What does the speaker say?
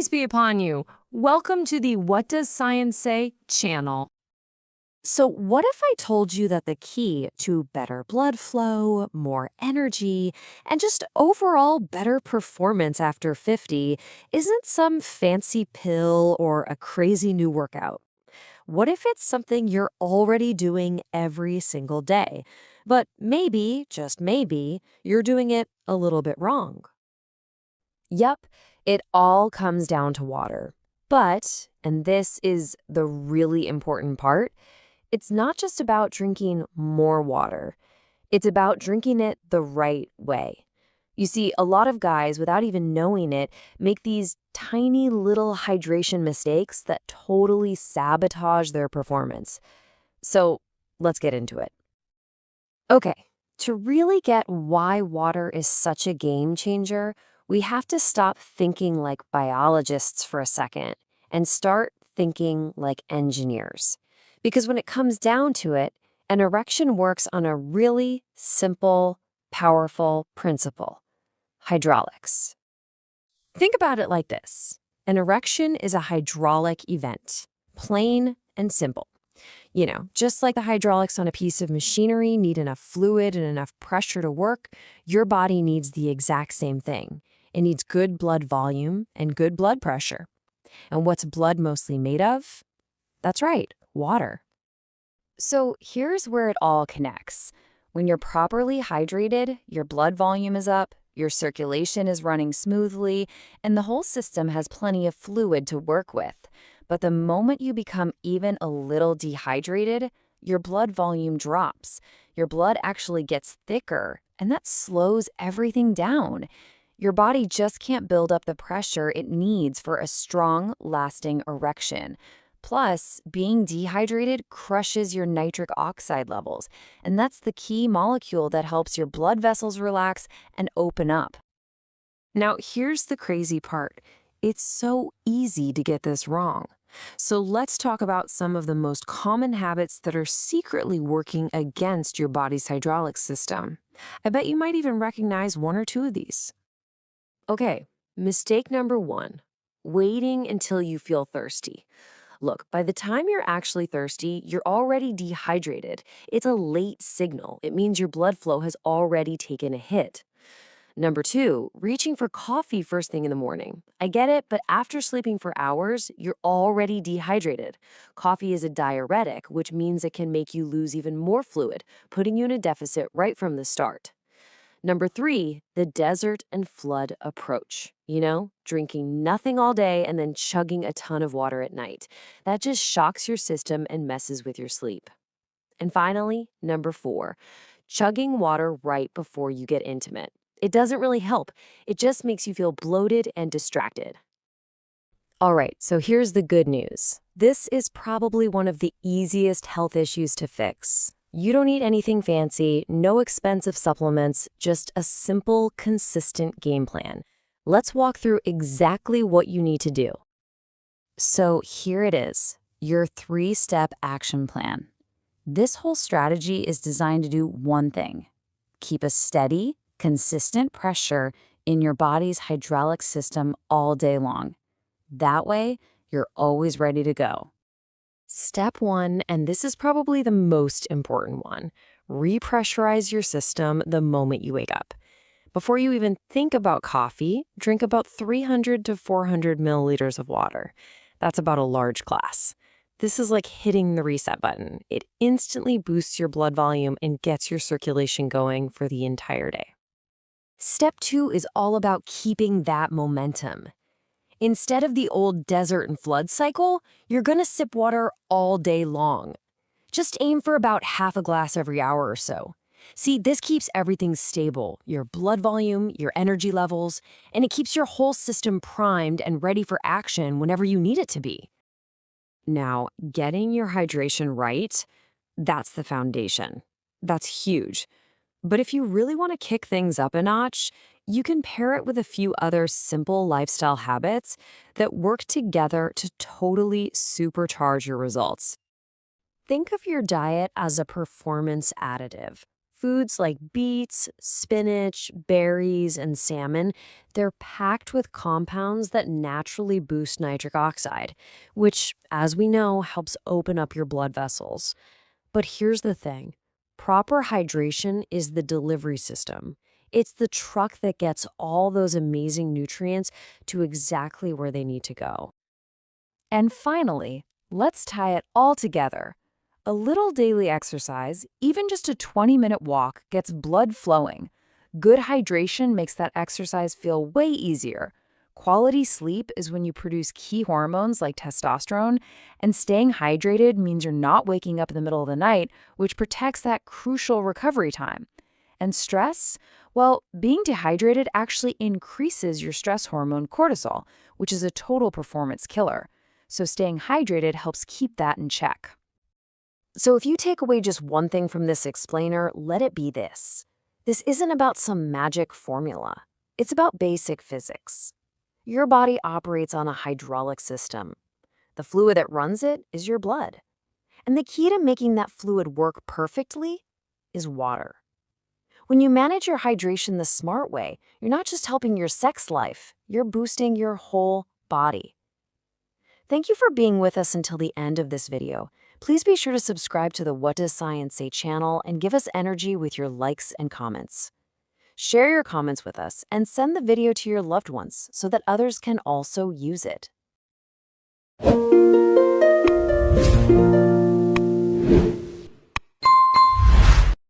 Peace be upon you. Welcome to the What Does Science Say channel. So, what if I told you that the key to better blood flow, more energy, and just overall better performance after 50 isn't some fancy pill or a crazy new workout? What if it's something you're already doing every single day, but maybe, just maybe, you're doing it a little bit wrong? Yep, it all comes down to water. But, and this is the really important part, it's not just about drinking more water. It's about drinking it the right way. You see, a lot of guys, without even knowing it, make these tiny little hydration mistakes that totally sabotage their performance. So let's get into it. Okay, to really get why water is such a game changer, we have to stop thinking like biologists for a second and start thinking like engineers. Because when it comes down to it, an erection works on a really simple, powerful principle: hydraulics. Think about it like this. An erection is a hydraulic event, plain and simple. Just like the hydraulics on a piece of machinery need enough fluid and enough pressure to work, your body needs the exact same thing. It needs good blood volume and good blood pressure. And what's blood mostly made of? That's right, water. So here's where it all connects. When you're properly hydrated, your blood volume is up, your circulation is running smoothly, and the whole system has plenty of fluid to work with. But the moment you become even a little dehydrated, your blood volume drops. Your blood actually gets thicker, and that slows everything down. Your body just can't build up the pressure it needs for a strong, lasting erection. Plus, being dehydrated crushes your nitric oxide levels, and that's the key molecule that helps your blood vessels relax and open up. Now, here's the crazy part. It's so easy to get this wrong. So let's talk about some of the most common habits that are secretly working against your body's hydraulic system. I bet you might even recognize one or two of these. Okay, mistake number one: waiting until you feel thirsty. Look, by the time you're actually thirsty, you're already dehydrated. It's a late signal. It means your blood flow has already taken a hit. Number two, reaching for coffee first thing in the morning. I get it, but after sleeping for hours, you're already dehydrated. Coffee is a diuretic, which means it can make you lose even more fluid, putting you in a deficit right from the start. Number three, the desert and flood approach. Drinking nothing all day and then chugging a ton of water at night. That just shocks your system and messes with your sleep. And finally, number four, chugging water right before you get intimate. It doesn't really help. It just makes you feel bloated and distracted. All right, so here's the good news. This is probably one of the easiest health issues to fix. You don't need anything fancy, no expensive supplements, just a simple, consistent game plan. Let's walk through exactly what you need to do. So here it is, your 3-step action plan. This whole strategy is designed to do one thing: keep a steady, consistent pressure in your body's hydraulic system all day long. That way, you're always ready to go. Step one, and this is probably the most important one: repressurize your system the moment you wake up. Before you even think about coffee, drink about 300 to 400 milliliters of water. That's about a large glass. This is like hitting the reset button. It instantly boosts your blood volume and gets your circulation going for the entire day. Step two is all about keeping that momentum. Instead of the old desert and flood cycle, you're going to sip water all day long. Just aim for about half a glass every hour or so. See, this keeps everything stable: your blood volume, your energy levels, and it keeps your whole system primed and ready for action whenever you need it to be. Now, getting your hydration right, that's the foundation. That's huge. But if you really want to kick things up a notch, you can pair it with a few other simple lifestyle habits that work together to totally supercharge your results. Think of your diet as a performance additive. Foods like beets, spinach, berries, and salmon, they're packed with compounds that naturally boost nitric oxide, which, as we know, helps open up your blood vessels. But here's the thing. Proper hydration is the delivery system. It's the truck that gets all those amazing nutrients to exactly where they need to go. And finally, let's tie it all together. A little daily exercise, even just a 20-minute walk, gets blood flowing. Good hydration makes that exercise feel way easier. Quality sleep is when you produce key hormones like testosterone, and staying hydrated means you're not waking up in the middle of the night, which protects that crucial recovery time. And stress? Well, being dehydrated actually increases your stress hormone cortisol, which is a total performance killer. So staying hydrated helps keep that in check. So if you take away just one thing from this explainer, let it be this. This isn't about some magic formula. It's about basic physics. Your body operates on a hydraulic system. The fluid that runs it is your blood. And the key to making that fluid work perfectly is water. When you manage your hydration the smart way, you're not just helping your sex life, you're boosting your whole body. Thank you for being with us until the end of this video. Please be sure to subscribe to the What Does Science Say channel and give us energy with your likes and comments. Share your comments with us and send the video to your loved ones so that others can also use it.